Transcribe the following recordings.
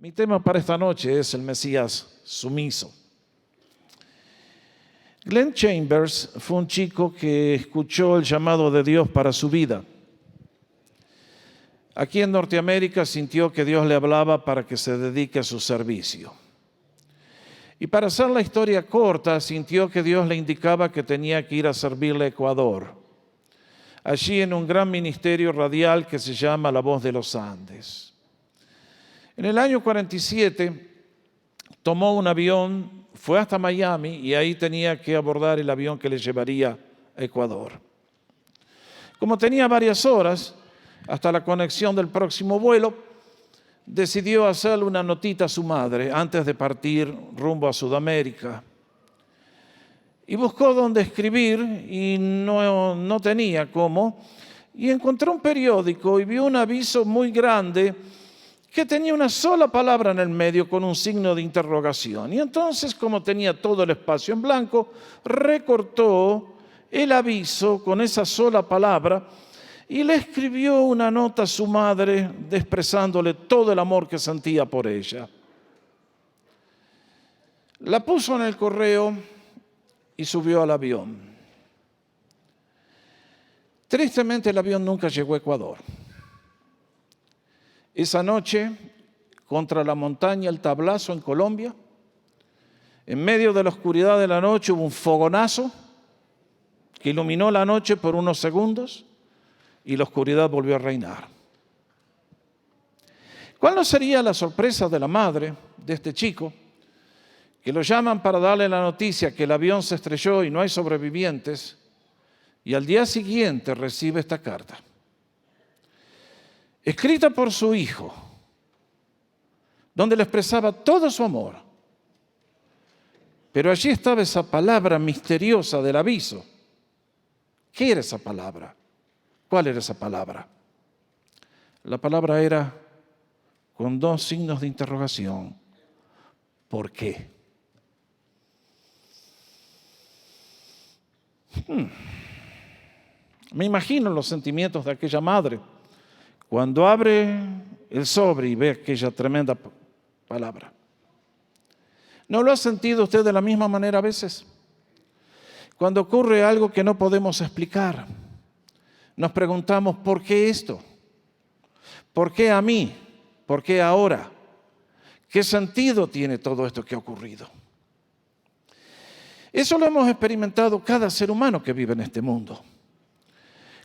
Mi tema para esta noche es el Mesías sumiso. Glenn Chambers fue un chico que escuchó el llamado de Dios para su vida. Aquí en Norteamérica sintió que Dios le hablaba para que se dedique a su servicio. Y para hacer la historia corta, sintió que Dios le indicaba que tenía que ir a servirle a Ecuador, allí en un gran ministerio radial que se llama La Voz de los Andes. En el año 47 tomó un avión, fue hasta Miami y ahí tenía que abordar el avión que le llevaría a Ecuador. Como tenía varias horas hasta la conexión del próximo vuelo, decidió hacerle una notita a su madre antes de partir rumbo a Sudamérica. Y buscó dónde escribir y no tenía cómo. Y encontró un periódico y vio un aviso muy grande que tenía una sola palabra en el medio con un signo de interrogación. Y entonces, como tenía todo el espacio en blanco, recortó el aviso con esa sola palabra y le escribió una nota a su madre expresándole todo el amor que sentía por ella. La puso en el correo y subió al avión. Tristemente, el avión nunca llegó a Ecuador. Esa noche, contra la montaña El Tablazo en Colombia, en medio de la oscuridad de la noche hubo un fogonazo que iluminó la noche por unos segundos y la oscuridad volvió a reinar. ¿Cuál no sería la sorpresa de la madre de este chico, que lo llaman para darle la noticia que el avión se estrelló y no hay sobrevivientes, y al día siguiente recibe esta carta, escrita por su hijo, donde le expresaba todo su amor? Pero allí estaba esa palabra misteriosa del aviso. ¿Qué era esa palabra? ¿Cuál era esa palabra? La palabra era con dos signos de interrogación. ¿Por qué? Me imagino los sentimientos de aquella madre cuando abre el sobre y ve aquella tremenda palabra. ¿No lo ha sentido usted de la misma manera a veces? Cuando ocurre algo que no podemos explicar, nos preguntamos, ¿por qué esto? ¿Por qué a mí? ¿Por qué ahora? ¿Qué sentido tiene todo esto que ha ocurrido? Eso lo hemos experimentado cada ser humano que vive en este mundo.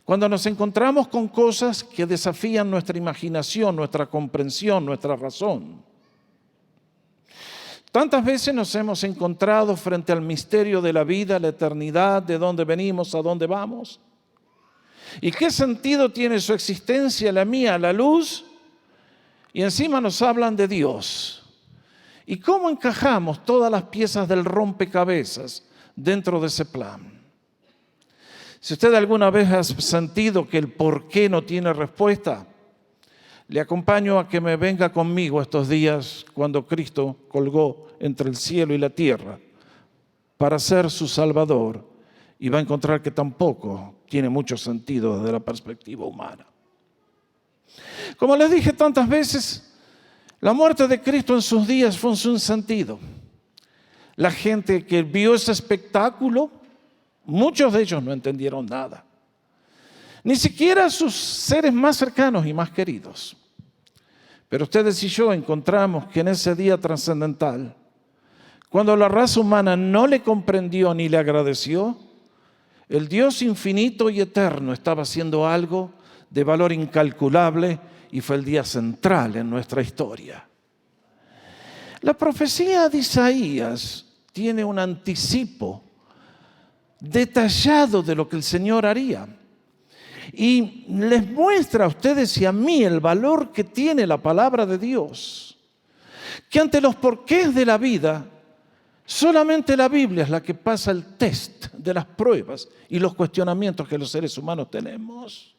Cuando nos encontramos con cosas que desafían nuestra imaginación, nuestra comprensión, nuestra razón. Tantas veces nos hemos encontrado frente al misterio de la vida, la eternidad, de dónde venimos, a dónde vamos. ¿Y qué sentido tiene su existencia, la mía, la luz? Y encima nos hablan de Dios. ¿Y cómo encajamos todas las piezas del rompecabezas dentro de ese plan? Si usted alguna vez ha sentido que el por qué no tiene respuesta, le acompaño a que me venga conmigo estos días cuando Cristo colgó entre el cielo y la tierra para ser su Salvador, y va a encontrar que tampoco tiene mucho sentido desde la perspectiva humana. Como les dije tantas veces, la muerte de Cristo en sus días fue un sinsentido. La gente que vio ese espectáculo, muchos de ellos no entendieron nada. Ni siquiera sus seres más cercanos y más queridos. Pero ustedes y yo encontramos que en ese día trascendental, cuando la raza humana no le comprendió ni le agradeció, el Dios infinito y eterno estaba haciendo algo de valor incalculable y fue el día central en nuestra historia. La profecía de Isaías tiene un anticipo detallado de lo que el Señor haría. Y les muestra a ustedes y a mí el valor que tiene la palabra de Dios. Que ante los porqués de la vida, solamente la Biblia es la que pasa el test de las pruebas y los cuestionamientos que los seres humanos tenemos.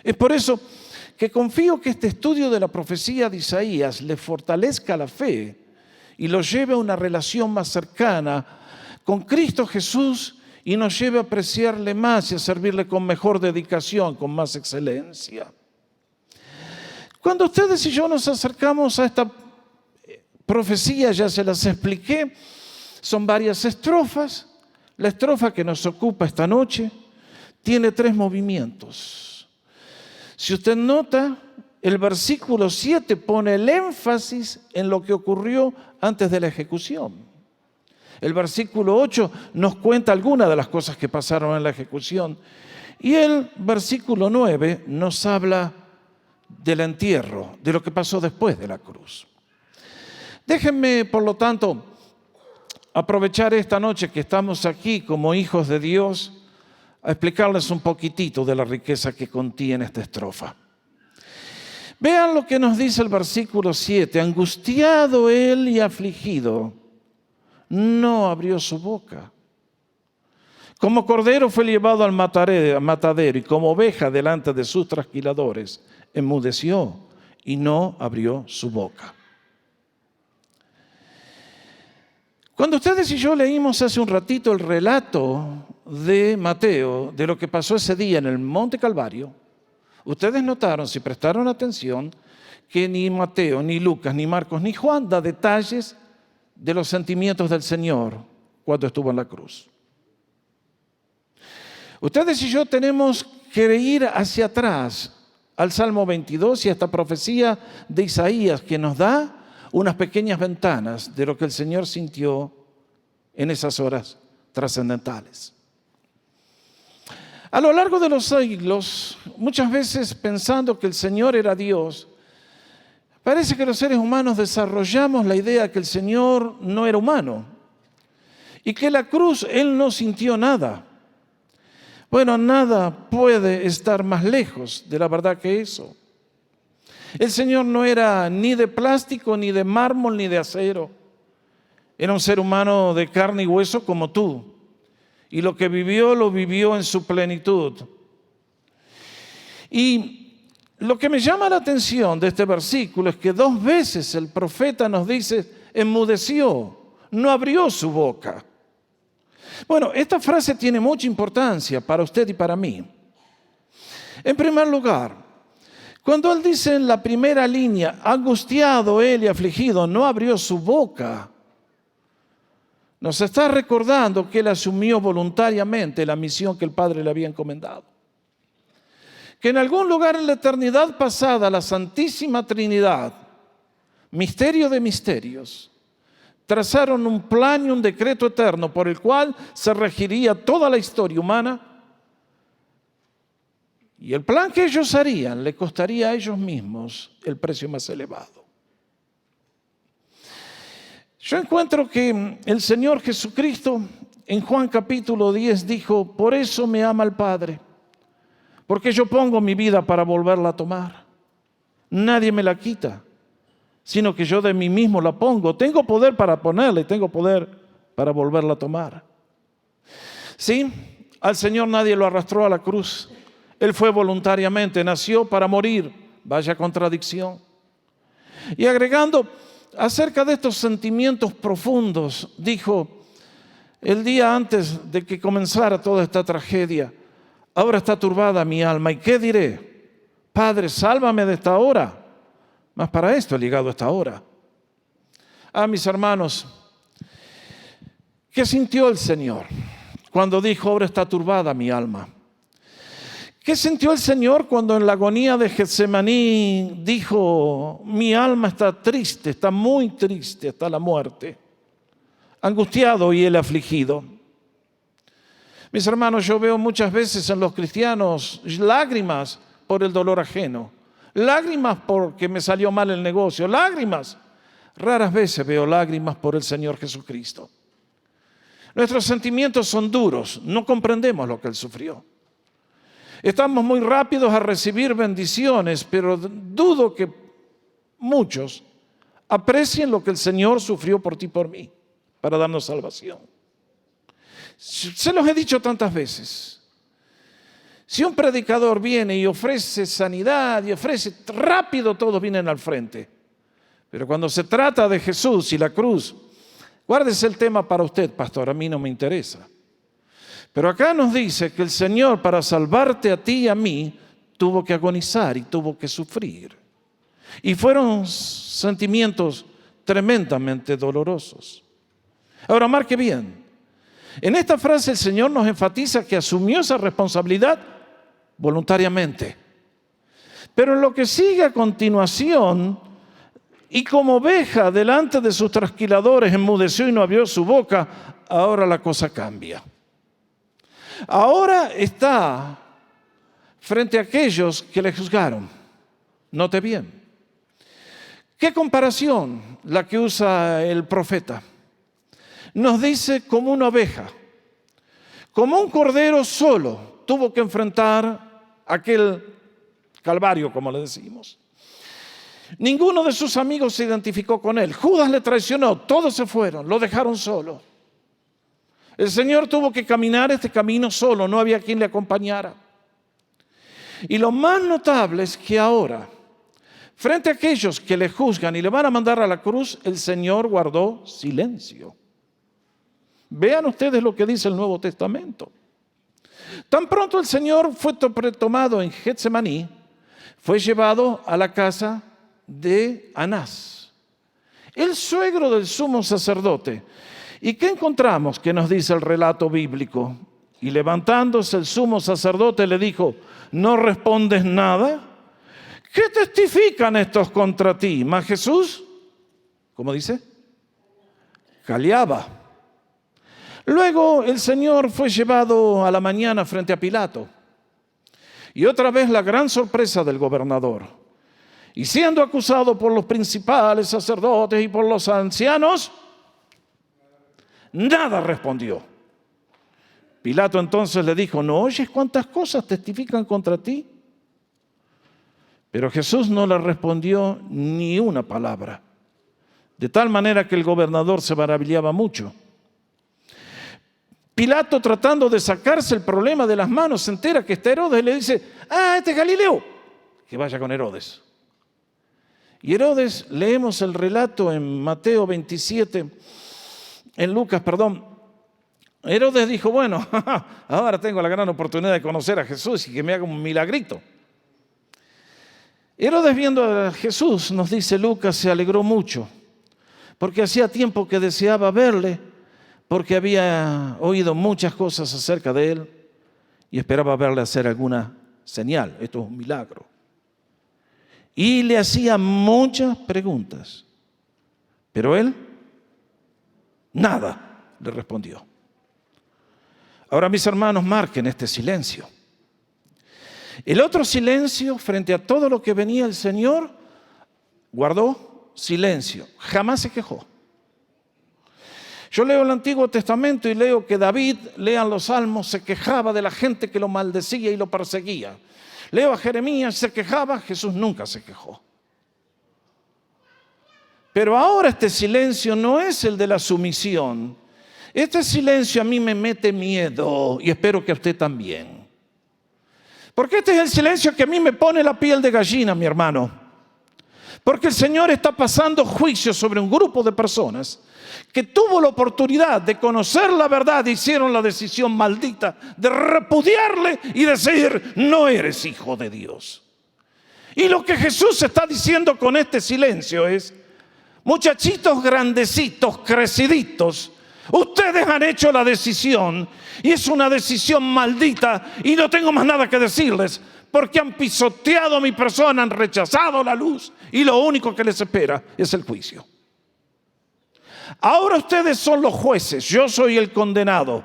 Es por eso que confío que este estudio de la profecía de Isaías le fortalezca la fe y lo lleve a una relación más cercana con Cristo Jesús y nos lleve a apreciarle más y a servirle con mejor dedicación, con más excelencia. Cuando ustedes y yo nos acercamos a esta profecía ya se las expliqué. Son varias estrofas. La estrofa que nos ocupa esta noche tiene 3 movimientos. Si usted nota, el versículo 7 pone el énfasis en lo que ocurrió antes de la ejecución. El versículo 8 nos cuenta algunas de las cosas que pasaron en la ejecución. Y el versículo 9 nos habla del entierro, de lo que pasó después de la cruz. Déjenme, por lo tanto, aprovechar esta noche que estamos aquí como hijos de Dios a explicarles un poquitito de la riqueza que contiene esta estrofa. Vean lo que nos dice el versículo 7. Angustiado él y afligido, no abrió su boca. Como cordero fue llevado al matadero y como oveja delante de sus trasquiladores, enmudeció y no abrió su boca. Cuando ustedes y yo leímos hace un ratito el relato de Mateo, de lo que pasó ese día en el Monte Calvario, ustedes notaron, si prestaron atención, que ni Mateo, ni Lucas, ni Marcos, ni Juan da detalles de los sentimientos del Señor cuando estuvo en la cruz. Ustedes y yo tenemos que ir hacia atrás al Salmo 22 y a esta profecía de Isaías que nos da unas pequeñas ventanas de lo que el Señor sintió en esas horas trascendentales. A lo largo de los siglos, muchas veces pensando que el Señor era Dios, parece que los seres humanos desarrollamos la idea que el Señor no era humano y que en la cruz Él no sintió nada. Bueno, nada puede estar más lejos de la verdad que eso. El Señor no era ni de plástico, ni de mármol, ni de acero. Era un ser humano de carne y hueso como tú. Y lo que vivió, lo vivió en su plenitud. Y lo que me llama la atención de este versículo es que 2 veces el profeta nos dice, enmudeció, no abrió su boca. Bueno, esta frase tiene mucha importancia para usted y para mí. En primer lugar, cuando él dice en la primera línea, angustiado él y afligido, no abrió su boca, nos está recordando que él asumió voluntariamente la misión que el Padre le había encomendado. Que en algún lugar en la eternidad pasada, la Santísima Trinidad, misterio de misterios, trazaron un plan y un decreto eterno por el cual se regiría toda la historia humana. Y el plan que ellos harían le costaría a ellos mismos el precio más elevado. Yo encuentro que el Señor Jesucristo en Juan capítulo 10 dijo, por eso me ama el Padre, porque yo pongo mi vida para volverla a tomar. Nadie me la quita, sino que yo de mí mismo la pongo. Tengo poder para ponerla y tengo poder para volverla a tomar. Sí, al Señor nadie lo arrastró a la cruz. Él fue voluntariamente, nació para morir. Vaya contradicción. Y agregando acerca de estos sentimientos profundos, dijo, el día antes de que comenzara toda esta tragedia, ahora está turbada mi alma. ¿Y qué diré? Padre, sálvame de esta hora. Mas para esto he llegado a esta hora. Mis hermanos, ¿qué sintió el Señor cuando dijo, ahora está turbada mi alma? ¿Qué sintió el Señor cuando en la agonía de Getsemaní dijo, mi alma está triste, está muy triste hasta la muerte? Angustiado y él afligido. Mis hermanos, yo veo muchas veces en los cristianos lágrimas por el dolor ajeno, lágrimas porque me salió mal el negocio, lágrimas. Raras veces veo lágrimas por el Señor Jesucristo. Nuestros sentimientos son duros, no comprendemos lo que Él sufrió. Estamos muy rápidos a recibir bendiciones, pero dudo que muchos aprecien lo que el Señor sufrió por ti y por mí, para darnos salvación. Se los he dicho tantas veces. Si un predicador viene y ofrece sanidad y ofrece rápido, todos vienen al frente. Pero cuando se trata de Jesús y la cruz, guárdese el tema para usted, pastor, a mí no me interesa. Pero acá nos dice que el Señor, para salvarte a ti y a mí, tuvo que agonizar y tuvo que sufrir. Y fueron sentimientos tremendamente dolorosos. Ahora, marque bien. En esta frase el Señor nos enfatiza que asumió esa responsabilidad voluntariamente. Pero en lo que sigue a continuación, y como oveja delante de sus trasquiladores enmudeció y no abrió su boca, ahora la cosa cambia. Ahora está frente a aquellos que le juzgaron. Note bien. ¿Qué comparación la que usa el profeta? Nos dice como una oveja, como un cordero solo, tuvo que enfrentar aquel calvario, como le decimos. Ninguno de sus amigos se identificó con él. Judas le traicionó, todos se fueron, lo dejaron solo. El Señor tuvo que caminar este camino solo, no había quien le acompañara. Y lo más notable es que ahora, frente a aquellos que le juzgan y le van a mandar a la cruz, el Señor guardó silencio. Vean ustedes lo que dice el Nuevo Testamento. Tan pronto el Señor fue tomado en Getsemaní, fue llevado a la casa de Anás, el suegro del sumo sacerdote. ¿Y qué encontramos que nos dice el relato bíblico? Y levantándose el sumo sacerdote le dijo: ¿no respondes nada? ¿Qué testifican estos contra ti? Mas Jesús, ¿cómo dice? Callaba. Luego el Señor fue llevado a la mañana frente a Pilato. Y otra vez la gran sorpresa del gobernador. Y siendo acusado por los principales sacerdotes y por los ancianos, nada respondió. Pilato entonces le dijo: ¿no oyes cuántas cosas testifican contra ti? Pero Jesús no le respondió ni una palabra. De tal manera que el gobernador se maravillaba mucho. Pilato, tratando de sacarse el problema de las manos, se entera que está Herodes y le dice: este es Galileo, que vaya con Herodes. Y Herodes, leemos el relato en Mateo 27, en Lucas, perdón. Herodes dijo: bueno, ahora tengo la gran oportunidad de conocer a Jesús y que me haga un milagrito. Herodes, viendo a Jesús, nos dice Lucas, se alegró mucho, porque hacía tiempo que deseaba verle, porque había oído muchas cosas acerca de él y esperaba verle hacer alguna señal. Esto es un milagro. Y le hacía muchas preguntas, pero él nada le respondió. Ahora, mis hermanos, marquen este silencio. El otro silencio frente a todo lo que venía el Señor, guardó silencio, jamás se quejó. Yo leo el Antiguo Testamento y leo que David, lean los Salmos, se quejaba de la gente que lo maldecía y lo perseguía. Leo a Jeremías, se quejaba, Jesús nunca se quejó. Pero ahora este silencio no es el de la sumisión. Este silencio a mí me mete miedo y espero que a usted también. Porque este es el silencio que a mí me pone la piel de gallina, mi hermano. Porque el Señor está pasando juicio sobre un grupo de personas que tuvo la oportunidad de conocer la verdad e hicieron la decisión maldita de repudiarle y decir: no eres hijo de Dios. Y lo que Jesús está diciendo con este silencio es: muchachitos grandecitos, creciditos, ustedes han hecho la decisión y es una decisión maldita y no tengo más nada que decirles, porque han pisoteado a mi persona, han rechazado la luz y lo único que les espera es el juicio. Ahora ustedes son los jueces, yo soy el condenado,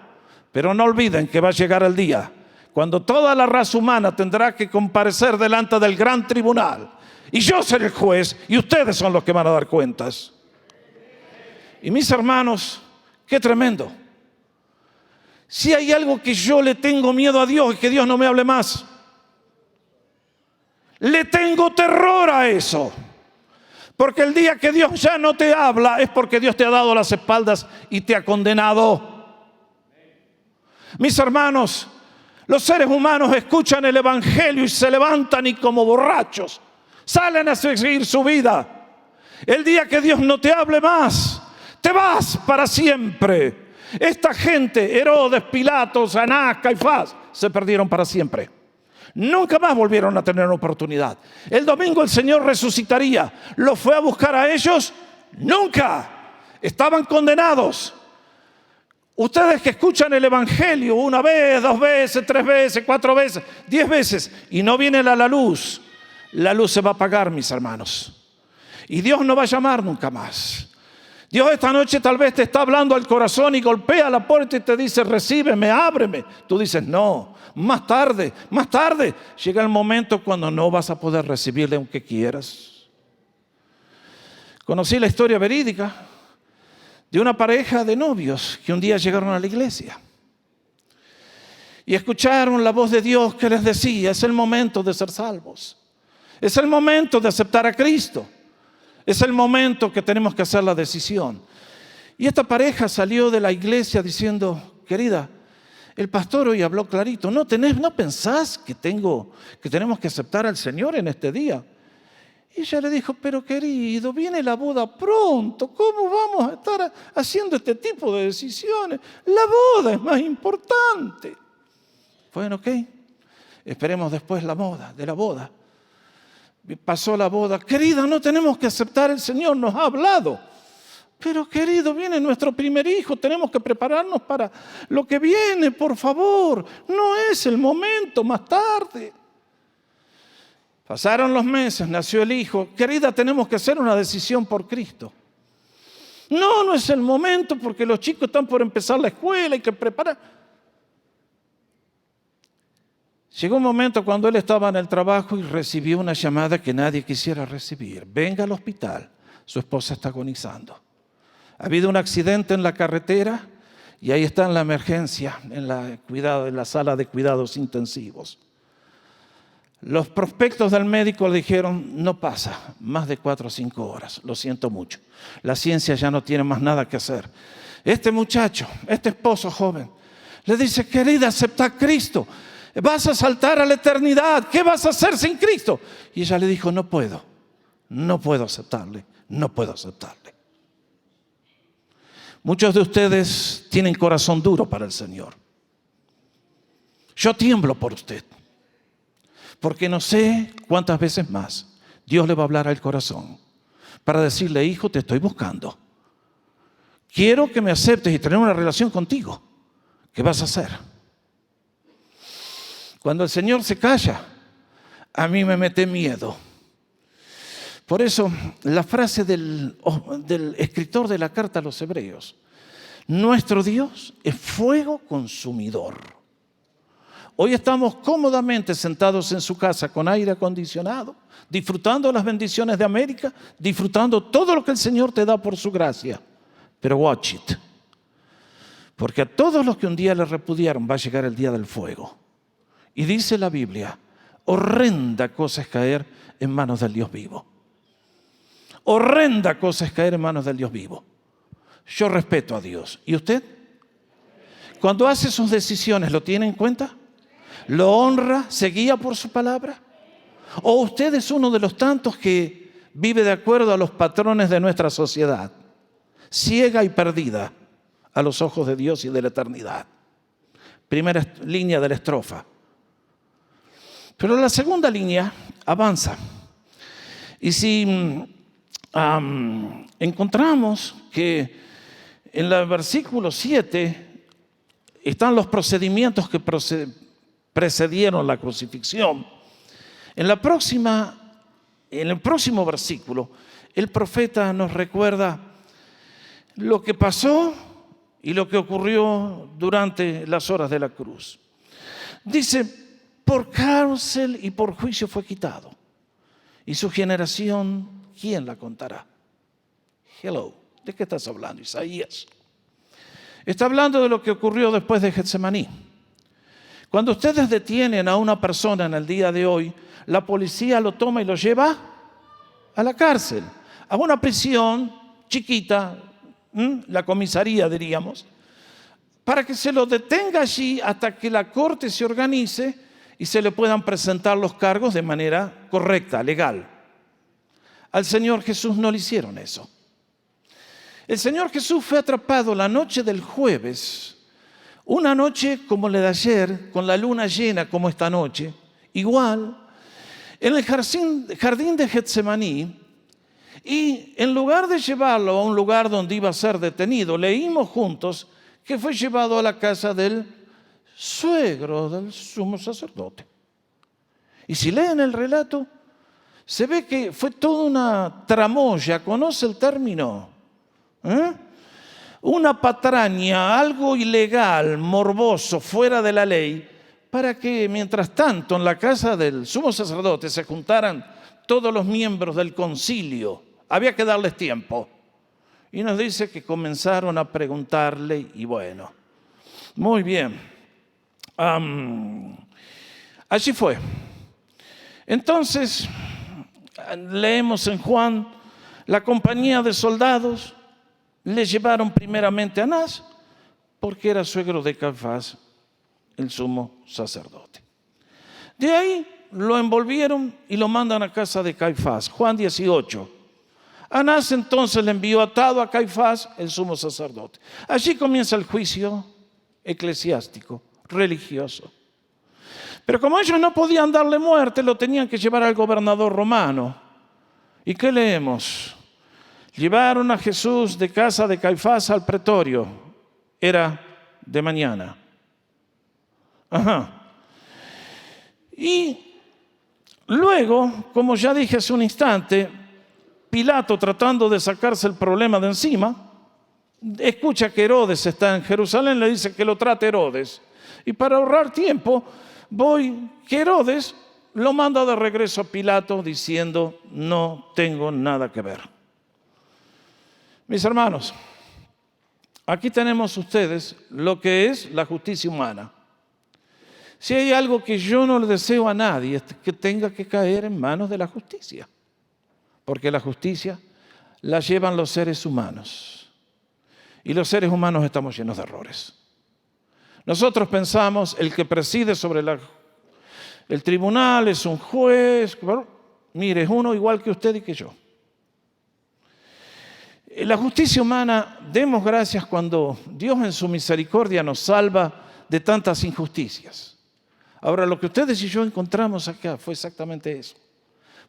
pero no olviden que va a llegar el día cuando toda la raza humana tendrá que comparecer delante del gran tribunal y yo seré el juez y ustedes son los que van a dar cuentas. Y mis hermanos, qué tremendo. Si hay algo que yo le tengo miedo a Dios es que Dios no me hable más. Le tengo terror a eso. Porque el día que Dios ya no te habla es porque Dios te ha dado las espaldas y te ha condenado. Mis hermanos, los seres humanos escuchan el evangelio y se levantan y como borrachos salen a seguir su vida. El día que Dios no te hable más, te vas para siempre. Esta gente, Herodes, Pilatos, Anás, Caifás, se perdieron para siempre. Nunca más volvieron a tener una oportunidad. El domingo el Señor resucitaría. ¿Los fue a buscar a ellos? Nunca. Estaban condenados. Ustedes que escuchan el Evangelio una vez, 2 veces, 3 veces, 4 veces, 10 veces y no viene la luz se va a apagar, mis hermanos. Y Dios no va a llamar nunca más. Dios esta noche tal vez te está hablando al corazón y golpea la puerta y te dice, recíbeme, ábreme. Tú dices, no, más tarde. Llega el momento cuando no vas a poder recibirle aunque quieras. Conocí la historia verídica de una pareja de novios que un día llegaron a la iglesia y escucharon la voz de Dios que les decía, es el momento de ser salvos, es el momento de aceptar a Cristo, es el momento que tenemos que hacer la decisión. Y esta pareja salió de la iglesia diciendo, querida, el pastor hoy habló clarito, ¿no pensás que tenemos que aceptar al Señor en este día? Y ella le dijo, pero querido, viene la boda pronto, ¿cómo vamos a estar haciendo este tipo de decisiones? La boda es más importante. Bueno, ok, esperemos después de la boda. Pasó la boda, querida, no tenemos que aceptar, el Señor nos ha hablado. Pero querido, viene nuestro primer hijo, tenemos que prepararnos para lo que viene, por favor. No es el momento, más tarde. Pasaron los meses, nació el hijo. Querida, tenemos que hacer una decisión por Cristo. No es el momento porque los chicos están por empezar la escuela, hay que preparar. Llegó un momento cuando él estaba en el trabajo y recibió una llamada que nadie quisiera recibir. Venga al hospital, su esposa está agonizando. Ha habido un accidente en la carretera y ahí está en la emergencia, en la sala de cuidados intensivos. Los prospectos del médico le dijeron, no pasa más de 4 o 5 horas, lo siento mucho. La ciencia ya no tiene más nada que hacer. Este muchacho, este esposo joven, le dice, querida, acepta a Cristo, vas a saltar a la eternidad, ¿qué vas a hacer sin Cristo? Y ella le dijo, no puedo aceptarle. Muchos de ustedes tienen corazón duro para el Señor. Yo tiemblo por usted. Porque no sé cuántas veces más Dios le va a hablar al corazón para decirle, hijo, te estoy buscando. Quiero que me aceptes y tener una relación contigo. ¿Qué vas a hacer? Cuando el Señor se calla, a mí me mete miedo. Por eso, la frase del escritor de la carta a los Hebreos, nuestro Dios es fuego consumidor. Hoy estamos cómodamente sentados en su casa con aire acondicionado, disfrutando las bendiciones de América, disfrutando todo lo que el Señor te da por su gracia. Pero watch it. Porque a todos los que un día le repudiaron va a llegar el día del fuego. Y dice la Biblia, horrenda cosa es caer en manos del Dios vivo. Horrenda cosa es caer en manos del Dios vivo. Yo respeto a Dios. ¿Y usted? Cuando hace sus decisiones, ¿lo tiene en cuenta? ¿Lo honra? ¿Se guía por su palabra? ¿O usted es uno de los tantos que vive de acuerdo a los patrones de nuestra sociedad, ciega y perdida a los ojos de Dios y de la eternidad? Primera línea de la estrofa. Pero la segunda línea avanza. Y si encontramos que en el versículo 7 están los procedimientos que precedieron la crucifixión. En el próximo versículo, el profeta nos recuerda lo que pasó y lo que ocurrió durante las horas de la cruz. Dice, por cárcel y por juicio fue quitado. Y su generación, ¿quién la contará? Hello, ¿de qué estás hablando, Isaías? Está hablando de lo que ocurrió después de Getsemaní. Cuando ustedes detienen a una persona en el día de hoy, la policía lo toma y lo lleva a la cárcel, a una prisión chiquita, la comisaría diríamos, para que se lo detenga allí hasta que la corte se organice y se le puedan presentar los cargos de manera correcta, legal. Al Señor Jesús no le hicieron eso. El Señor Jesús fue atrapado la noche del jueves, una noche como la de ayer, con la luna llena como esta noche, igual, en el jardín de Getsemaní, Y en lugar de llevarlo a un lugar donde iba a ser detenido, leímos juntos que fue llevado a la casa del suegro del sumo sacerdote. Y si leen el relato, se ve que fue toda una tramoya, ¿conoce el término? Una patraña, algo ilegal, morboso, fuera de la ley, para que mientras tanto en la casa del sumo sacerdote se juntaran todos los miembros del concilio. Había que darles tiempo. Y nos dice que comenzaron a preguntarle y bueno, muy bien. Allí fue. Entonces, leemos en Juan, la compañía de soldados le llevaron primeramente a Anás, porque era suegro de Caifás, el sumo sacerdote. De ahí lo envolvieron y lo mandan a casa de Caifás. Juan 18. Anás entonces le envió atado a Caifás, el sumo sacerdote. Allí comienza el juicio eclesiástico, religioso. Pero como ellos no podían darle muerte, lo tenían que llevar al gobernador romano. ¿Y qué leemos? Llevaron a Jesús de casa de Caifás al pretorio. Era de mañana. Y luego, como ya dije hace un instante, Pilato, tratando de sacarse el problema de encima, escucha que Herodes está en Jerusalén, le dice que lo trate Herodes. Y para ahorrar tiempo, que Herodes lo manda de regreso a Pilato diciendo, no tengo nada que ver. Mis hermanos, aquí tenemos ustedes lo que es la justicia humana. Si hay algo que yo no le deseo a nadie, es que tenga que caer en manos de la justicia. Porque la justicia la llevan los seres humanos. Y los seres humanos estamos llenos de errores. Nosotros pensamos, el que preside sobre el tribunal es un juez. Bueno, mire, es uno igual que usted y que yo. La justicia humana, demos gracias cuando Dios en su misericordia nos salva de tantas injusticias. Ahora, lo que ustedes y yo encontramos acá fue exactamente eso.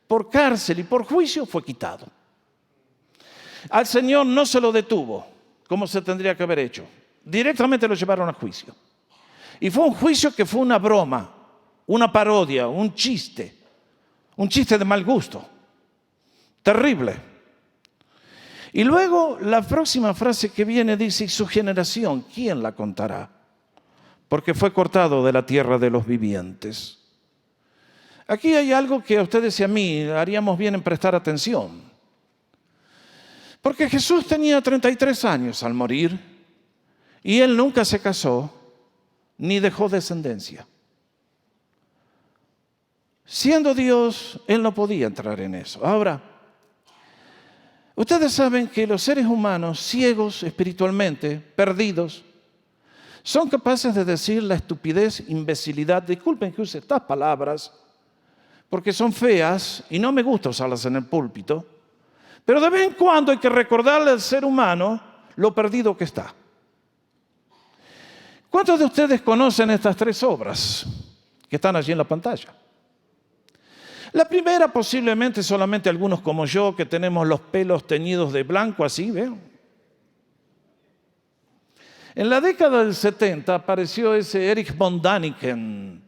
Por cárcel y por juicio fue quitado. Al Señor no se lo detuvo, como se tendría que haber hecho. Directamente lo llevaron a juicio. Y fue un juicio que fue una broma, una parodia, un chiste de mal gusto. Terrible. Y luego la próxima frase que viene dice, y su generación, ¿quién la contará? Porque fue cortado de la tierra de los vivientes. Aquí hay algo que a ustedes y a mí haríamos bien en prestar atención. Porque Jesús tenía 33 años al morir y él nunca se casó ni dejó descendencia. Siendo Dios, él no podía entrar en eso. Ahora, ustedes saben que los seres humanos, ciegos espiritualmente, perdidos, son capaces de decir la estupidez, imbecilidad, disculpen que use estas palabras, porque son feas y no me gusta usarlas en el púlpito, pero de vez en cuando hay que recordarle al ser humano lo perdido que está. ¿Cuántos de ustedes conocen estas 3 obras que están allí en la pantalla? La primera posiblemente solamente algunos como yo que tenemos los pelos teñidos de blanco así, ¿ven? En la década del 70 apareció ese Erich von Däniken.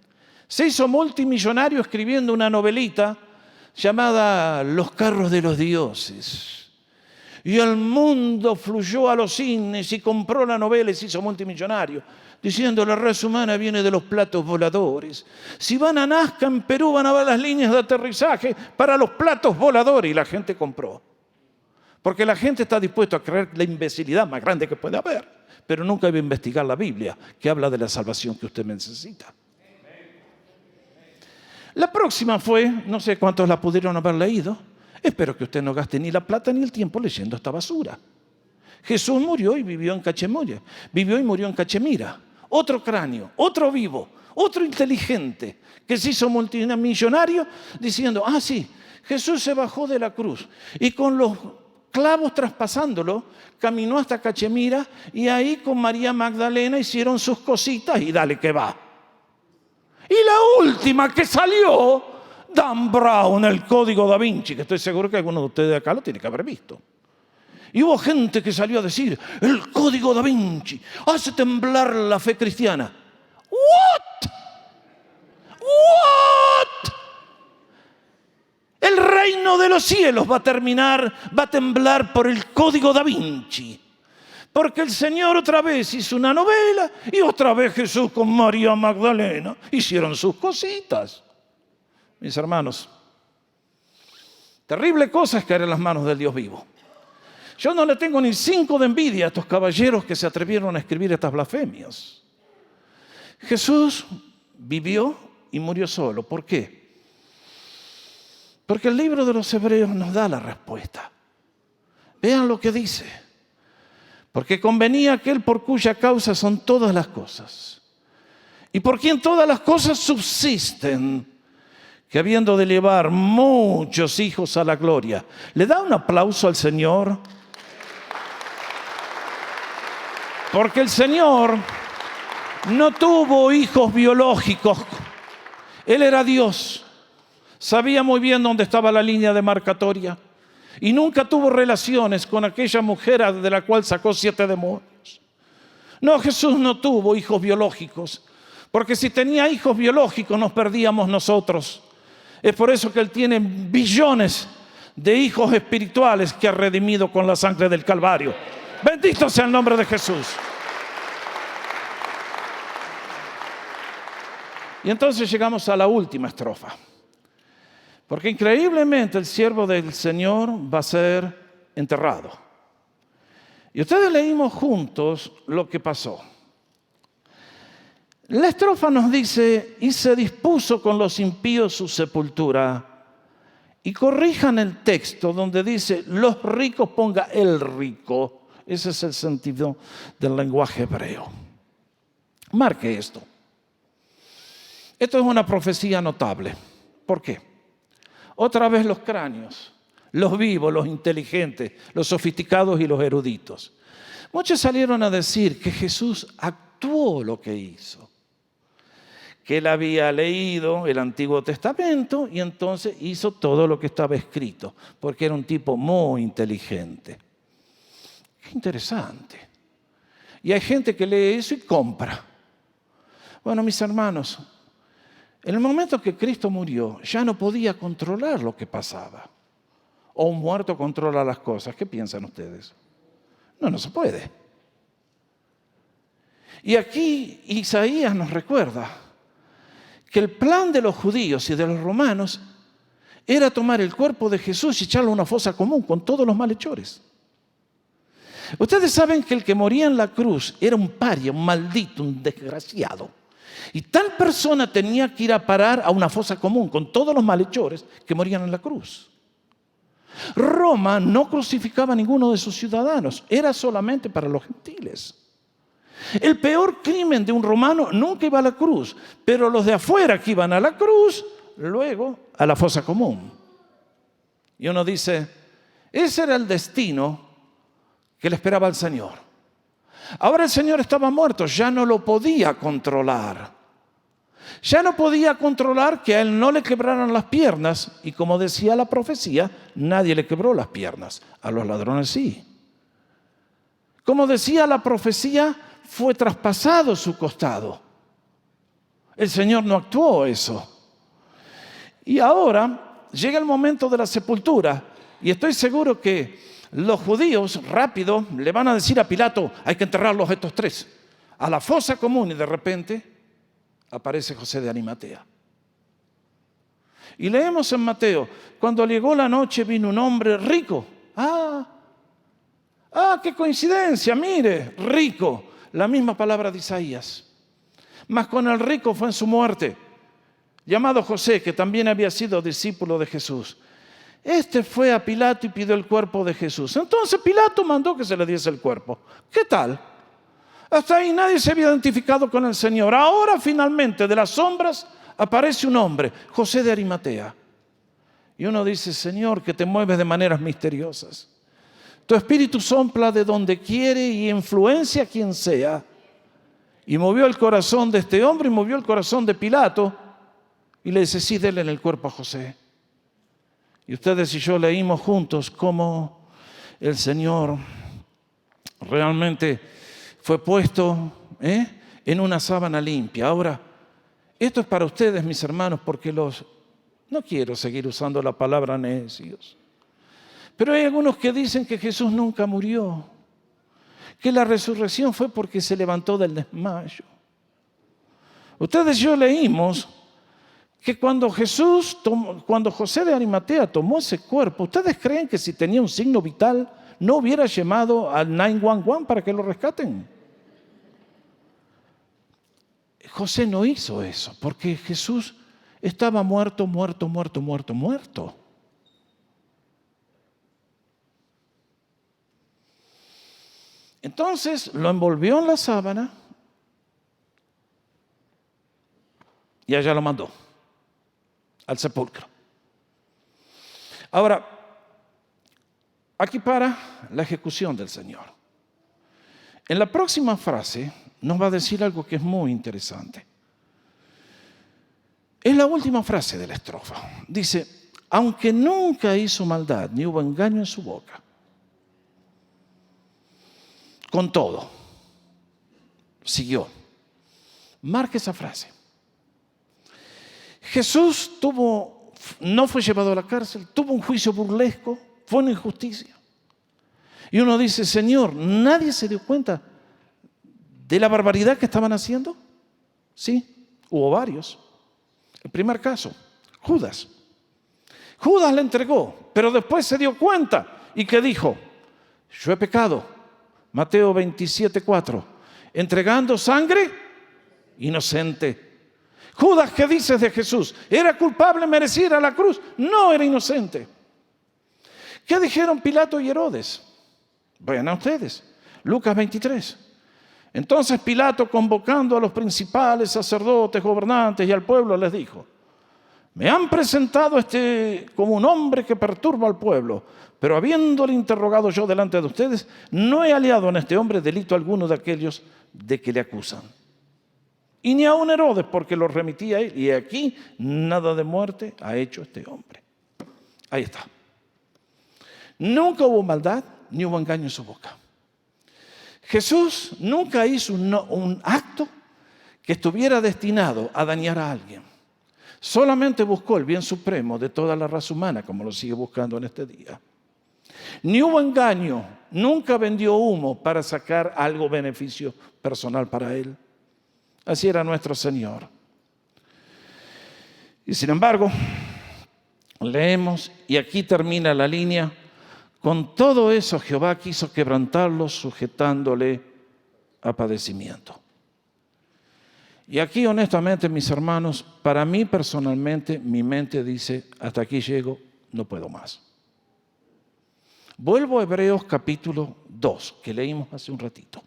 Se hizo multimillonario escribiendo una novelita llamada Los carros de los dioses. Y el mundo fluyó a los cines y compró la novela y se hizo multimillonario, diciendo la raza humana viene de los platos voladores. Si van a Nazca, en Perú, van a ver las líneas de aterrizaje para los platos voladores. Y la gente compró. Porque la gente está dispuesta a creer la imbecilidad más grande que puede haber, pero nunca iba a investigar la Biblia, que habla de la salvación que usted necesita. La próxima fue, no sé cuántos la pudieron haber leído, espero que usted no gaste ni la plata ni el tiempo leyendo esta basura. Jesús murió y vivió en Cachemira, vivió y murió en Cachemira. Otro cráneo, otro vivo, otro inteligente que se hizo multimillonario diciendo, sí, Jesús se bajó de la cruz y con los clavos traspasándolo, caminó hasta Cachemira y ahí con María Magdalena hicieron sus cositas y dale que va. Y la última que salió Dan Brown, el Código Da Vinci, que estoy seguro que alguno de ustedes de acá lo tiene que haber visto. Y hubo gente que salió a decir, el Código Da Vinci hace temblar la fe cristiana. ¿What? ¿What? El reino de los cielos va a temblar por el Código Da Vinci. Porque el Señor otra vez hizo una novela y otra vez Jesús con María Magdalena hicieron sus cositas. Mis hermanos, terrible cosa es caer en las manos del Dios vivo. Yo no le tengo ni 5 de envidia a estos caballeros que se atrevieron a escribir estas blasfemias. Jesús vivió y murió solo. ¿Por qué? Porque el libro de los Hebreos nos da la respuesta. Vean lo que dice. Porque convenía aquel por cuya causa son todas las cosas, y por quien todas las cosas subsisten, que habiendo de llevar muchos hijos a la gloria. ¿Le da un aplauso al Señor? Porque el Señor no tuvo hijos biológicos. Él era Dios. Sabía muy bien dónde estaba la línea demarcatoria. Y nunca tuvo relaciones con aquella mujer de la cual sacó 7 demonios. No, Jesús no tuvo hijos biológicos. Porque si tenía hijos biológicos nos perdíamos nosotros. Es por eso que Él tiene billones de hijos espirituales que ha redimido con la sangre del Calvario. Bendito sea el nombre de Jesús. Y entonces llegamos a la última estrofa. Porque increíblemente el siervo del Señor va a ser enterrado. Y ustedes leímos juntos lo que pasó. La estrofa nos dice, y se dispuso con los impíos su sepultura. Y corrijan el texto donde dice, los ricos, ponga el rico. Ese es el sentido del lenguaje hebreo. Marque esto. Esto es una profecía notable. ¿Por qué? Otra vez los cráneos, los vivos, los inteligentes, los sofisticados y los eruditos. Muchos salieron a decir que Jesús actuó lo que hizo. Que él había leído el Antiguo Testamento y entonces hizo todo lo que estaba escrito, porque era un tipo muy inteligente. Qué interesante. Y hay gente que lee eso y compra. Bueno, mis hermanos, en el momento que Cristo murió, ya no podía controlar lo que pasaba. O un muerto controla las cosas. ¿Qué piensan ustedes? No se puede. Y aquí Isaías nos recuerda que el plan de los judíos y de los romanos era tomar el cuerpo de Jesús y echarlo a una fosa común con todos los malhechores. Ustedes saben que el que moría en la cruz era un paria, un maldito, un desgraciado. Y tal persona tenía que ir a parar a una fosa común con todos los malhechores que morían en la cruz. Roma no crucificaba a ninguno de sus ciudadanos, era solamente para los gentiles. El peor crimen de un romano nunca iba a la cruz, pero los de afuera que iban a la cruz, luego a la fosa común. Y uno dice, ese era el destino que le esperaba al Señor. Ahora el Señor estaba muerto, ya no lo podía controlar. Ya no podía controlar que a él no le quebraran las piernas. Y como decía la profecía, nadie le quebró las piernas. A los ladrones sí. Como decía la profecía, fue traspasado su costado. El Señor no actuó eso. Y ahora llega el momento de la sepultura. Y estoy seguro que los judíos rápido le van a decir a Pilato, hay que enterrarlos estos 3 a la fosa común. Y de repente aparece José de Arimatea. Y leemos en Mateo, cuando llegó la noche vino un hombre rico. Qué coincidencia, mire, rico. La misma palabra de Isaías. Mas con el rico fue en su muerte, llamado José, que también había sido discípulo de Jesús. Este fue a Pilato y pidió el cuerpo de Jesús. Entonces Pilato mandó que se le diese el cuerpo. ¿Qué tal? Hasta ahí nadie se había identificado con el Señor. Ahora finalmente de las sombras aparece un hombre, José de Arimatea. Y uno dice, Señor, que te mueves de maneras misteriosas. Tu espíritu sopla de donde quiere y influencia a quien sea. Y movió el corazón de este hombre y movió el corazón de Pilato. Y le dice, sí, denle el cuerpo a José. Y ustedes y yo leímos juntos cómo el Señor realmente fue puesto en una sábana limpia. Ahora, esto es para ustedes, mis hermanos, porque no quiero seguir usando la palabra necios. Pero hay algunos que dicen que Jesús nunca murió, que la resurrección fue porque se levantó del desmayo. Ustedes y yo leímos que cuando José de Arimatea tomó ese cuerpo, ¿ustedes creen que si tenía un signo vital no hubiera llamado al 911 para que lo rescaten? José no hizo eso, porque Jesús estaba muerto. Entonces lo envolvió en la sábana y allá lo mandó al sepulcro. Ahora, aquí para la ejecución del Señor. En la próxima frase nos va a decir algo que es muy interesante. Es la última frase de la estrofa. Dice, aunque nunca hizo maldad, ni hubo engaño en su boca. Con todo, siguió. Marque esa frase. Jesús no fue llevado a la cárcel, tuvo un juicio burlesco, fue una injusticia. Y uno dice, Señor, ¿nadie se dio cuenta de la barbaridad que estaban haciendo? Sí, hubo varios. El primer caso, Judas. Judas le entregó, pero después se dio cuenta y que dijo, yo he pecado. Mateo 27:4, entregando sangre inocente. Judas, ¿qué dices de Jesús? ¿Era culpable, merecía ir a la cruz? No, era inocente. ¿Qué dijeron Pilato y Herodes? Vayan a ustedes, Lucas 23. Entonces Pilato, convocando a los principales sacerdotes, gobernantes y al pueblo, les dijo, me han presentado como un hombre que perturba al pueblo, pero habiéndole interrogado yo delante de ustedes, no he hallado en este hombre delito alguno de aquellos de que le acusan. Y ni aun Herodes, porque lo remitía a él. Y aquí nada de muerte ha hecho este hombre. Ahí está. Nunca hubo maldad, ni hubo engaño en su boca. Jesús nunca hizo un acto que estuviera destinado a dañar a alguien. Solamente buscó el bien supremo de toda la raza humana, como lo sigue buscando en este día. Ni hubo engaño, nunca vendió humo para sacar algo beneficio personal para él. Así era nuestro Señor. Y sin embargo, leemos, y aquí termina la línea, con todo eso Jehová quiso quebrantarlo, sujetándole a padecimiento. Y aquí honestamente, mis hermanos, para mí personalmente, mi mente dice, hasta aquí llego, no puedo más. Vuelvo a Hebreos capítulo 2, que leímos hace un ratito.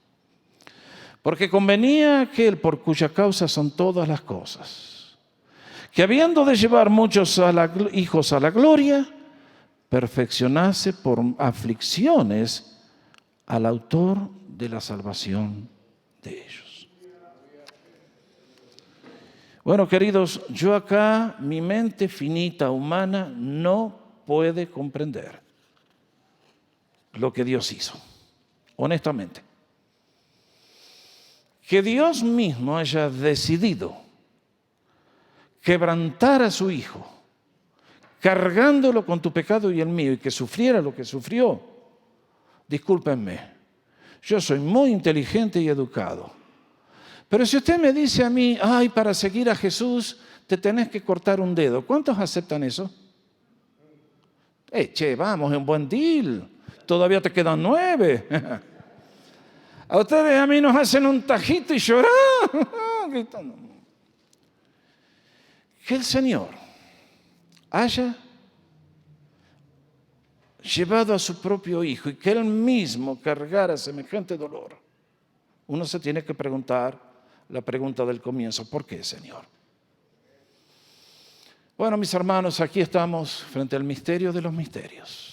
Porque convenía aquel por cuya causa son todas las cosas, que habiendo de llevar muchos hijos a la gloria, perfeccionase por aflicciones al autor de la salvación de ellos. Bueno, queridos, yo acá, mi mente finita humana no puede comprender lo que Dios hizo, honestamente. Que Dios mismo haya decidido quebrantar a su Hijo, cargándolo con tu pecado y el mío, y que sufriera lo que sufrió. Discúlpenme, yo soy muy inteligente y educado. Pero si usted me dice a mí, ay, para seguir a Jesús te tenés que cortar un dedo, ¿cuántos aceptan eso? Vamos, es un buen deal. Todavía te quedan 9. A ustedes a mí nos hacen un tajito y lloran. Que el Señor haya llevado a su propio Hijo y que Él mismo cargara semejante dolor. Uno se tiene que preguntar la pregunta del comienzo, ¿por qué, Señor? Bueno, mis hermanos, aquí estamos frente al misterio de los misterios.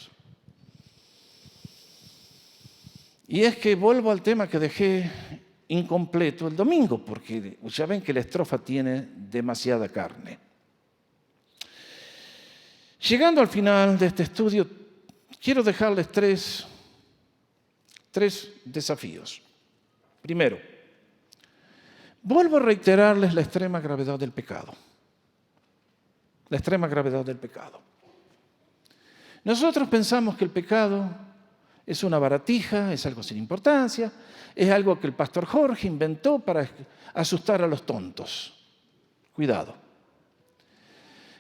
Y es que vuelvo al tema que dejé incompleto el domingo, porque ya ven que la estrofa tiene demasiada carne. Llegando al final de este estudio, quiero dejarles tres desafíos. Primero, vuelvo a reiterarles la extrema gravedad del pecado. La extrema gravedad del pecado. Nosotros pensamos que el pecado es una baratija, es algo sin importancia, es algo que el pastor Jorge inventó para asustar a los tontos. Cuidado.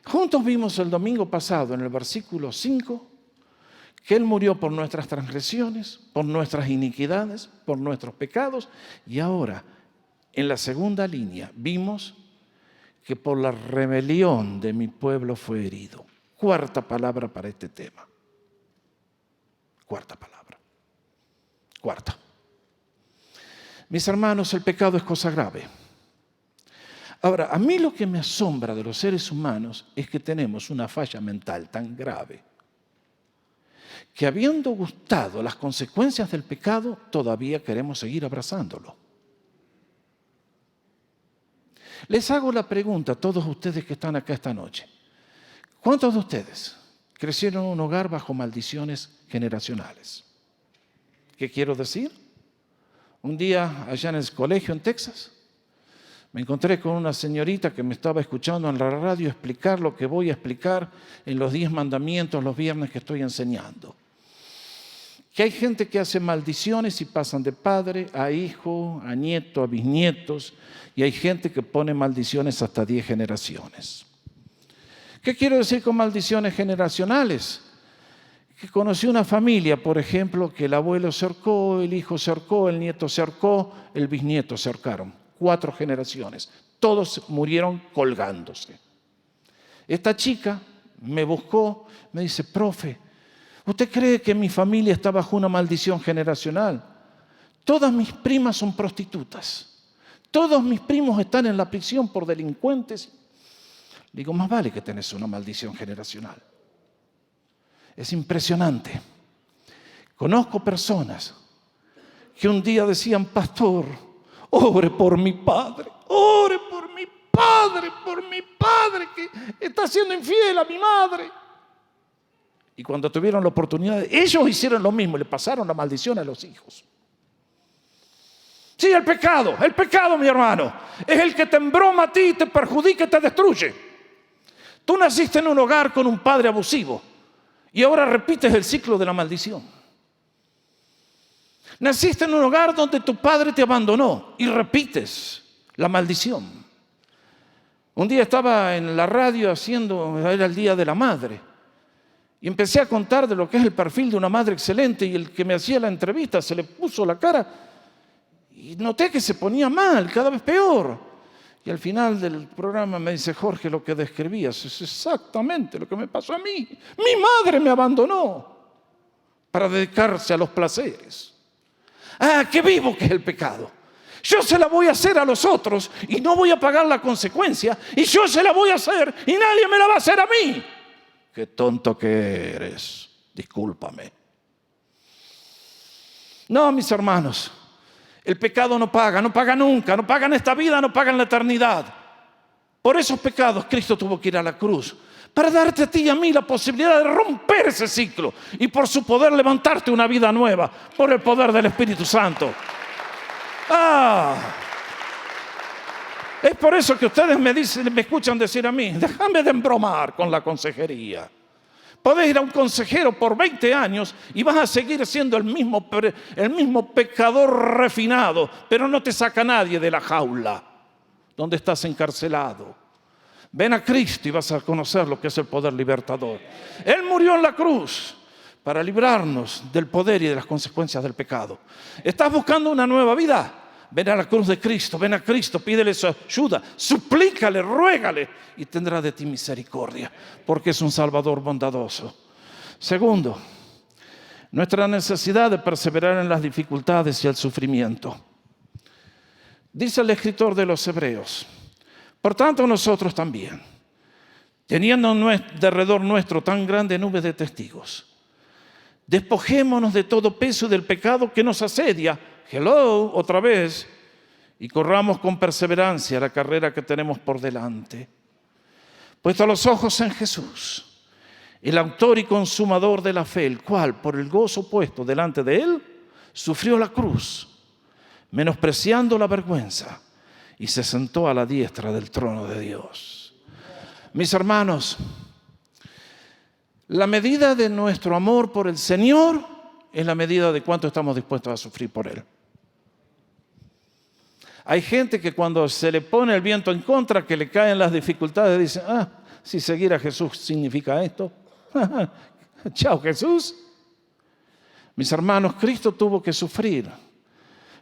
Juntos vimos el domingo pasado en el versículo 5 que Él murió por nuestras transgresiones, por nuestras iniquidades, por nuestros pecados, y ahora en la segunda línea vimos que por la rebelión de mi pueblo fue herido. Cuarta palabra para este tema. Cuarta palabra. Cuarta. Mis hermanos, el pecado es cosa grave. Ahora, a mí lo que me asombra de los seres humanos es que tenemos una falla mental tan grave que habiendo gustado las consecuencias del pecado, todavía queremos seguir abrazándolo. Les hago la pregunta a todos ustedes que están acá esta noche. ¿Cuántos de ustedes crecieron en un hogar bajo maldiciones generacionales? ¿Qué quiero decir? Un día allá en el colegio en Texas, me encontré con una señorita que me estaba escuchando en la radio explicar lo que voy a explicar en los 10 mandamientos los viernes que estoy enseñando. Que hay gente que hace maldiciones y pasan de padre a hijo, a nieto, a bisnietos, y hay gente que pone maldiciones hasta 10 generaciones. ¿Qué quiero decir con maldiciones generacionales? Que conocí una familia, por ejemplo, que el abuelo se ahorcó, el hijo se ahorcó, el nieto se ahorcó, el bisnieto se ahorcaron. 4 generaciones. Todos murieron colgándose. Esta chica me buscó, me dice, profe, ¿usted cree que mi familia está bajo una maldición generacional? Todas mis primas son prostitutas. Todos mis primos están en la prisión por delincuentes. Digo, más vale que tenés una maldición generacional. Es impresionante. Conozco personas que un día decían, pastor, ore por mi padre que está siendo infiel a mi madre. Y cuando tuvieron la oportunidad, ellos hicieron lo mismo, le pasaron la maldición a los hijos. Sí, el pecado, mi hermano, es el que te embroma a ti, te perjudica y te destruye. Tú naciste en un hogar con un padre abusivo y ahora repites el ciclo de la maldición. Naciste en un hogar donde tu padre te abandonó y repites la maldición. Un día estaba en la radio era el Día de la Madre, y empecé a contar de lo que es el perfil de una madre excelente, y el que me hacía la entrevista se le puso la cara y noté que se ponía mal, cada vez peor. Y al final del programa me dice, Jorge, lo que describías es exactamente lo que me pasó a mí. Mi madre me abandonó para dedicarse a los placeres. ¡Qué vivo que es el pecado! Yo se la voy a hacer a los otros y no voy a pagar la consecuencia, y yo se la voy a hacer y nadie me la va a hacer a mí. ¡Qué tonto que eres! Discúlpame. No, mis hermanos, el pecado no paga nunca, no paga en esta vida, no paga en la eternidad. Por esos pecados Cristo tuvo que ir a la cruz, para darte a ti y a mí la posibilidad de romper ese ciclo y por su poder levantarte una vida nueva, por el poder del Espíritu Santo. Es por eso que ustedes me escuchan decir a mí, déjame de embromar con la consejería. Podés ir a un consejero por 20 años y vas a seguir siendo el mismo pecador refinado, pero no te saca nadie de la jaula donde estás encarcelado. Ven a Cristo y vas a conocer lo que es el poder libertador. Él murió en la cruz para librarnos del poder y de las consecuencias del pecado. ¿Estás buscando una nueva vida? Ven a la cruz de Cristo, ven a Cristo, pídele su ayuda, suplícale, ruégale y tendrá de ti misericordia, porque es un Salvador bondadoso. Segundo, nuestra necesidad de perseverar en las dificultades y el sufrimiento. Dice el escritor de los Hebreos, por tanto nosotros también, teniendo derredor nuestro tan grande nube de testigos, despojémonos de todo peso y del pecado que nos asedia. Otra vez, y corramos con perseverancia la carrera que tenemos por delante. Puesto los ojos en Jesús, el autor y consumador de la fe, el cual, por el gozo puesto delante de él, sufrió la cruz, menospreciando la vergüenza, y se sentó a la diestra del trono de Dios. Mis hermanos, la medida de nuestro amor por el Señor es la medida de cuánto estamos dispuestos a sufrir por Él. Hay gente que cuando se le pone el viento en contra, que le caen las dificultades, dice, si seguir a Jesús significa esto. Chao, Jesús. Mis hermanos, Cristo tuvo que sufrir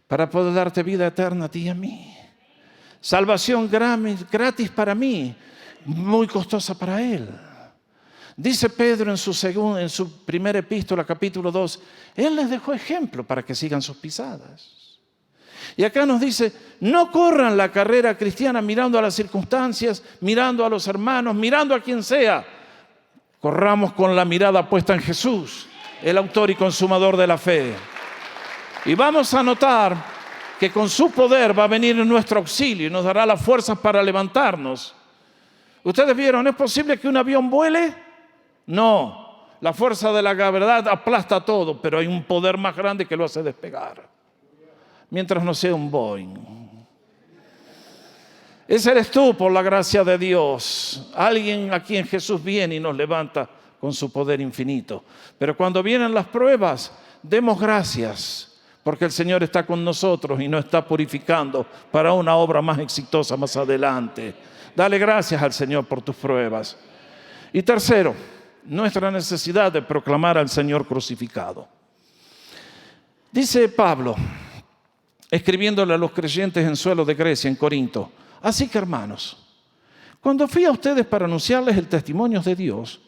para poder darte vida eterna a ti y a mí. Salvación gratis para mí, muy costosa para Él. Dice Pedro en su primera epístola, capítulo 2, Él les dejó ejemplo para que sigan sus pisadas. Y acá nos dice, no corran la carrera cristiana mirando a las circunstancias, mirando a los hermanos, mirando a quien sea. Corramos con la mirada puesta en Jesús, el autor y consumador de la fe. Y vamos a notar que con su poder va a venir en nuestro auxilio y nos dará las fuerzas para levantarnos. ¿Ustedes vieron? ¿Es posible que un avión vuele? No, la fuerza de la gravedad aplasta todo, pero hay un poder más grande que lo hace despegar. Mientras no sea un Boeing. Ese eres tú por la gracia de Dios. Alguien a quien Jesús viene y nos levanta con su poder infinito. Pero cuando vienen las pruebas, demos gracias, porque el Señor está con nosotros y nos está purificando para una obra más exitosa más adelante. Dale gracias al Señor por tus pruebas. Y tercero, nuestra necesidad de proclamar al Señor crucificado. Dice Pablo, escribiéndole a los creyentes en suelo de Grecia, en Corinto, así que hermanos, cuando fui a ustedes para anunciarles el testimonio de Dios,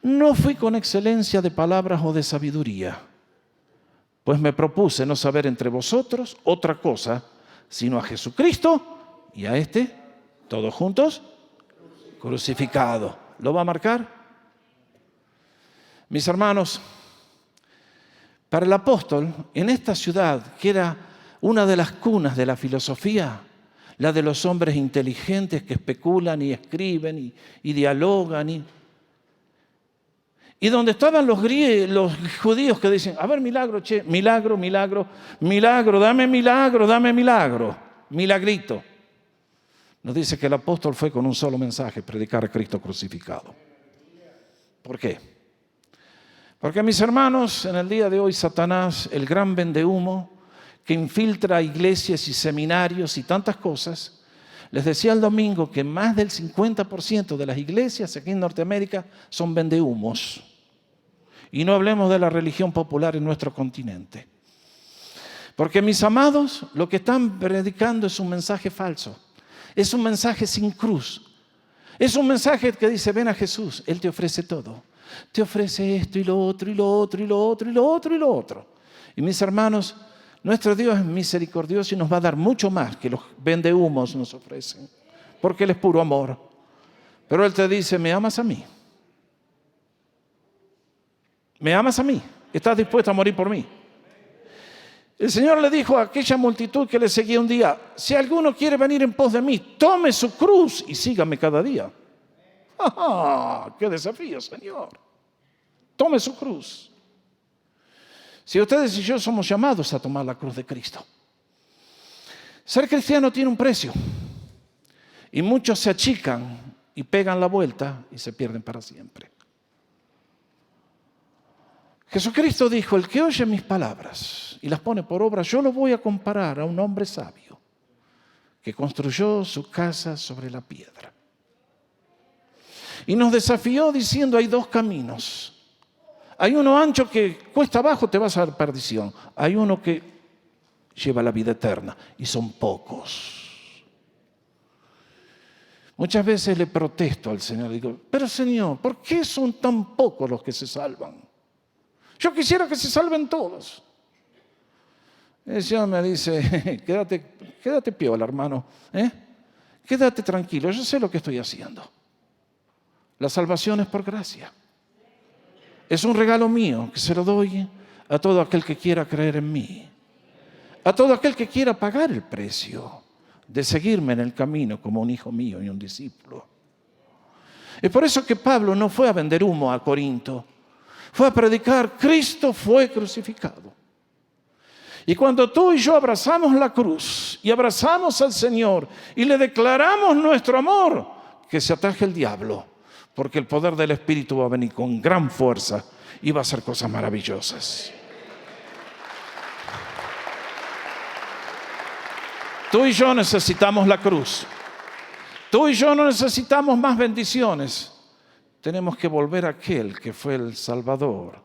no fui con excelencia de palabras o de sabiduría, pues me propuse no saber entre vosotros otra cosa, sino a Jesucristo y a este, todos juntos, crucificado. ¿Lo va a marcar? Mis hermanos, para el apóstol, en esta ciudad, que era una de las cunas de la filosofía, la de los hombres inteligentes que especulan y escriben y dialogan, y donde estaban los judíos que dicen, a ver, milagro, milagro, milagro, milagro, dame milagro, milagrito. Nos dice que el apóstol fue con un solo mensaje, predicar a Cristo crucificado. ¿Por qué? Porque, mis hermanos, en el día de hoy Satanás, el gran vendehumo que infiltra iglesias y seminarios y tantas cosas, les decía el domingo que más del 50% de las iglesias aquí en Norteamérica son vendehumos. Y no hablemos de la religión popular en nuestro continente. Porque, mis amados, lo que están predicando es un mensaje falso. Es un mensaje sin cruz. Es un mensaje que dice, ven a Jesús, Él te ofrece todo. Te ofrece esto y lo otro, y lo otro, y lo otro, y lo otro, y lo otro. Y mis hermanos, nuestro Dios es misericordioso y nos va a dar mucho más que los vendehumos nos ofrecen. Porque Él es puro amor. Pero Él te dice, ¿me amas a mí? ¿Me amas a mí? ¿Estás dispuesto a morir por mí? El Señor le dijo a aquella multitud que le seguía un día, si alguno quiere venir en pos de mí, tome su cruz y sígame cada día. ¡Ah, qué desafío, Señor! Tome su cruz. Si ustedes y yo somos llamados a tomar la cruz de Cristo. Ser cristiano tiene un precio. Y muchos se achican y pegan la vuelta y se pierden para siempre. Jesucristo dijo, el que oye mis palabras y las pone por obra, yo lo voy a comparar a un hombre sabio que construyó su casa sobre la piedra. Y nos desafió diciendo, hay dos caminos. Hay uno ancho que cuesta abajo, te vas a la perdición. Hay uno que lleva la vida eterna y son pocos. Muchas veces le protesto al Señor, digo, pero Señor, ¿por qué son tan pocos los que se salvan? Yo quisiera que se salven todos. El Señor me dice, quédate piola, hermano. Quédate tranquilo, yo sé lo que estoy haciendo. La salvación es por gracia. Es un regalo mío que se lo doy a todo aquel que quiera creer en mí. A todo aquel que quiera pagar el precio de seguirme en el camino como un hijo mío y un discípulo. Es por eso que Pablo no fue a vender humo a Corinto. Fue a predicar: Cristo fue crucificado. Y cuando tú y yo abrazamos la cruz y abrazamos al Señor y le declaramos nuestro amor, que se ataje el diablo, porque el poder del Espíritu va a venir con gran fuerza y va a hacer cosas maravillosas. Tú y yo necesitamos la cruz. Tú y yo no necesitamos más bendiciones. Tenemos que volver a aquel que fue el Salvador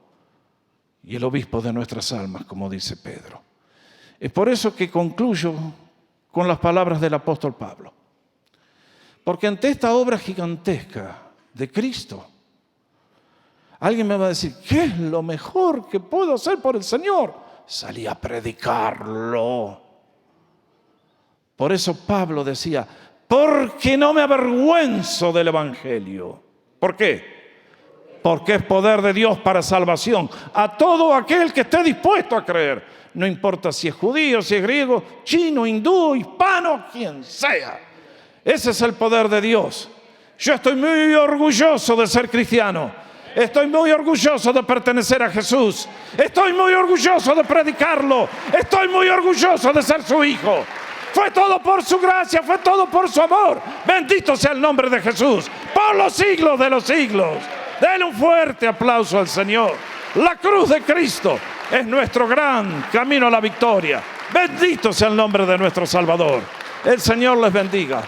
y el obispo de nuestras almas, como dice Pedro. Es por eso que concluyo con las palabras del apóstol Pablo. Porque ante esta obra gigantesca de Cristo, alguien me va a decir: ¿qué es lo mejor que puedo hacer por el Señor? Salí a predicarlo. Por eso Pablo decía: porque no me avergüenzo del Evangelio. ¿Por qué? Porque es poder de Dios para salvación a todo aquel que esté dispuesto a creer. No importa si es judío, si es griego, chino, hindú, hispano, quien sea. Ese es el poder de Dios. Yo estoy muy orgulloso de ser cristiano. Estoy muy orgulloso de pertenecer a Jesús. Estoy muy orgulloso de predicarlo. Estoy muy orgulloso de ser su hijo. Fue todo por su gracia, fue todo por su amor. Bendito sea el nombre de Jesús por los siglos de los siglos. Denle un fuerte aplauso al Señor. La cruz de Cristo es nuestro gran camino a la victoria. Bendito sea el nombre de nuestro Salvador. El Señor les bendiga.